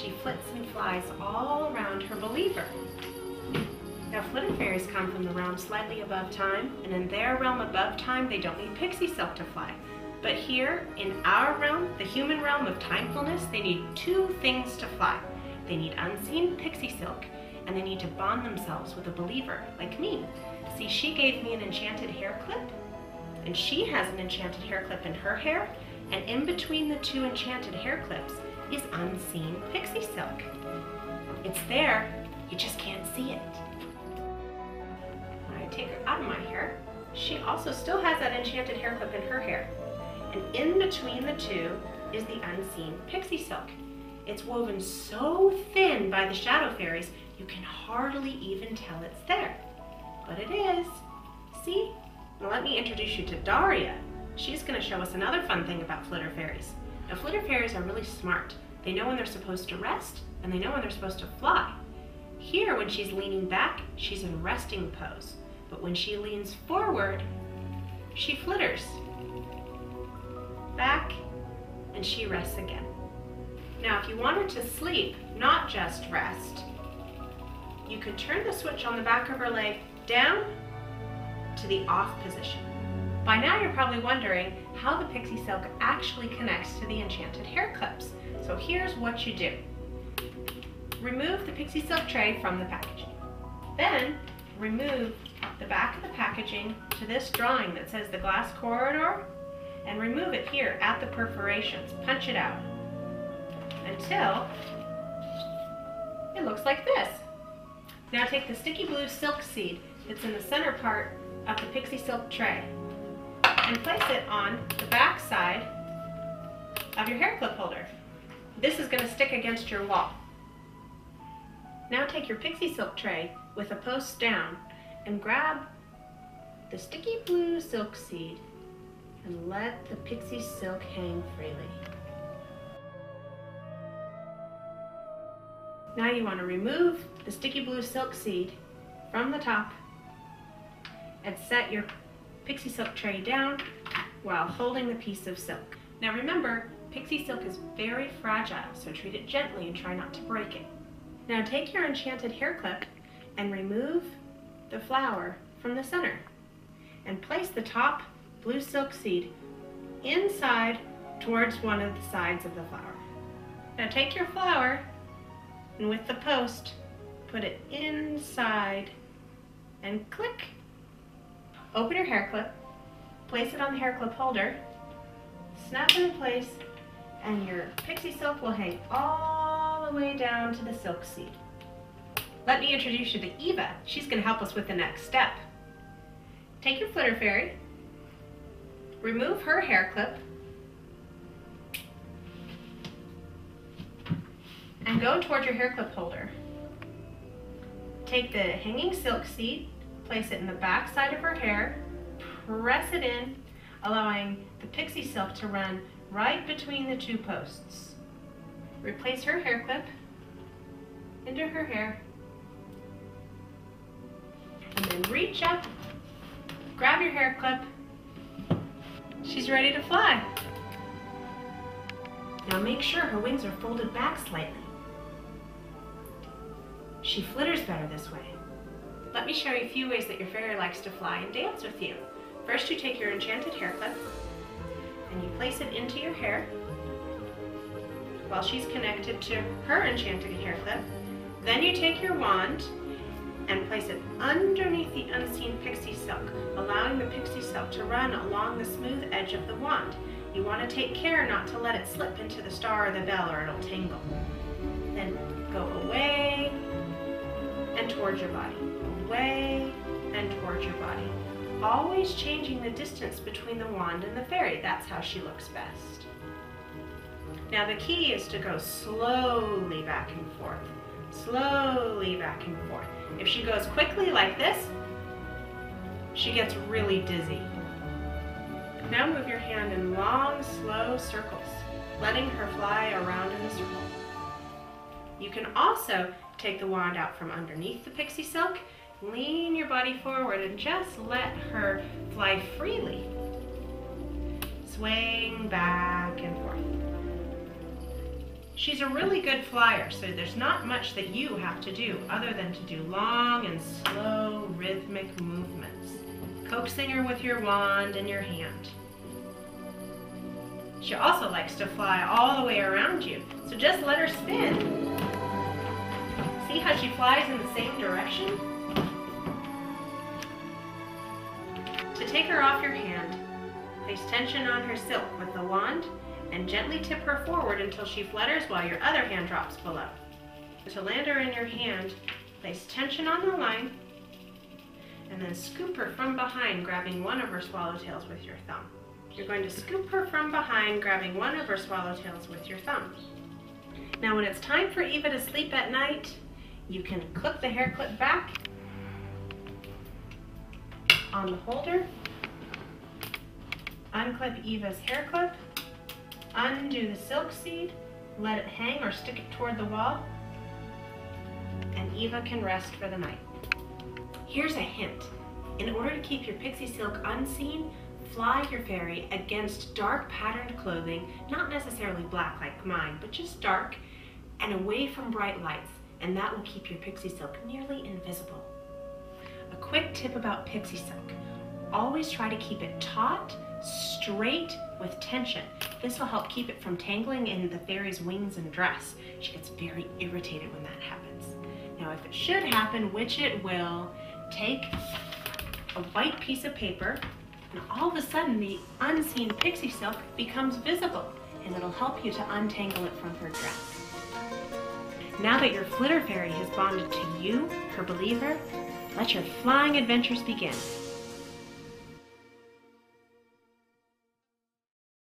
she flits and flies all around her believer. Now, Flitter Fairies come from the realm slightly above time, and in their realm above time, they don't need pixie silk to fly. But here, in our realm, the human realm of timefulness, they need two things to fly. They need unseen pixie silk, and they need to bond themselves with a believer, like me. See, she gave me an enchanted hair clip, and she has an enchanted hair clip in her hair, and in between the two enchanted hair clips is unseen pixie silk. It's there, you just can't see it. When I take her out of my hair, she also still has that enchanted hair clip in her hair. And in between the two is the unseen pixie silk. It's woven so thin by the shadow fairies, you can hardly even tell it's there. But it is. See? Now let me introduce you to Daria. She's going to show us another fun thing about Flitter Fairies. Now, Flitter Fairies are really smart. They know when they're supposed to rest, and they know when they're supposed to fly. Here, when she's leaning back, she's in resting pose. But when she leans forward, she flitters. Back, and she rests again. Now, if you want her to sleep, not just rest, you could turn the switch on the back of her leg down to the off position. By now, you're probably wondering how the pixie silk actually connects to the enchanted hair clips. So here's what you do. Remove the pixie silk tray from the packaging. Then, remove the back of the packaging to this drawing that says the glass corridor, and remove it here at the perforations. Punch it out until it looks like this. Now take the sticky blue silk seed that's in the center part of the pixie silk tray and place it on the back side of your hair clip holder. This is going to stick against your wall. Now take your pixie silk tray with a post down and grab the sticky blue silk seed and let the pixie silk hang freely. Now you want to remove the sticky blue silk seed from the top and set your pixie silk tray down while holding the piece of silk. Now remember, pixie silk is very fragile, so treat it gently and try not to break it. Now take your enchanted hair clip and remove the flower from the center and place the top blue silk seed inside towards one of the sides of the flower. Now take your flower and with the post, put it inside and click. Open your hair clip, place it on the hair clip holder, snap it in place, and your pixie silk will hang all the way down to the silk seed. Let me introduce you to Eva. She's going to help us with the next step. Take your Flitter Fairy, remove her hair clip, and go toward your hair clip holder. Take the hanging silk seed, place it in the back side of her hair, press it in, allowing the pixie silk to run right between the two posts. Replace her hair clip into her hair, and then reach up, grab your hair clip. She's ready to fly. Now make sure her wings are folded back slightly. She flitters better this way. Let me show you a few ways that your fairy likes to fly and dance with you. First, you take your enchanted hair clip and you place it into your hair while she's connected to her enchanted hair clip. Then you take your wand and place it underneath the unseen pixie silk, allowing the pixie silk to run along the smooth edge of the wand. You want to take care not to let it slip into the star or the bell or it'll tangle. Then go away and towards your body, away and towards your body. Always changing the distance between the wand and the fairy. That's how she looks best. Now the key is to go slowly back and forth, slowly back and forth. If she goes quickly like this, she gets really dizzy. Now move your hand in long, slow circles, letting her fly around in a circle. You can also take the wand out from underneath the pixie silk, lean your body forward and just let her fly freely, swaying back and forth. She's a really good flyer, so there's not much that you have to do other than to do long and slow rhythmic movements, coaxing her with your wand in your hand. She also likes to fly all the way around you, so just let her spin. See how she flies in the same direction? To take her off your hand, place tension on her silk with the wand and gently tip her forward until she flutters while your other hand drops below. To land her in your hand, place tension on the line and then scoop her from behind, grabbing one of her swallowtails with your thumb. You're going to scoop her from behind, grabbing one of her swallowtails with your thumb. Now when it's time for Eva to sleep at night, you can clip the hair clip back on the holder, unclip Eva's hair clip, undo the silk seed, let it hang or stick it toward the wall, and Eva can rest for the night. Here's a hint. In order to keep your pixie silk unseen, fly your fairy against dark patterned clothing, not necessarily black like mine, but just dark and away from bright lights, and that will keep your pixie silk nearly invisible. A quick tip about pixie silk. Always try to keep it taut, straight, with tension. This will help keep it from tangling in the fairy's wings and dress. She gets very irritated when that happens. Now if it should happen, which it will, take a white piece of paper and all of a sudden the unseen pixie silk becomes visible and it'll help you to untangle it from her dress. Now that your Flitter Fairy has bonded to you, her believer, let your flying adventures begin.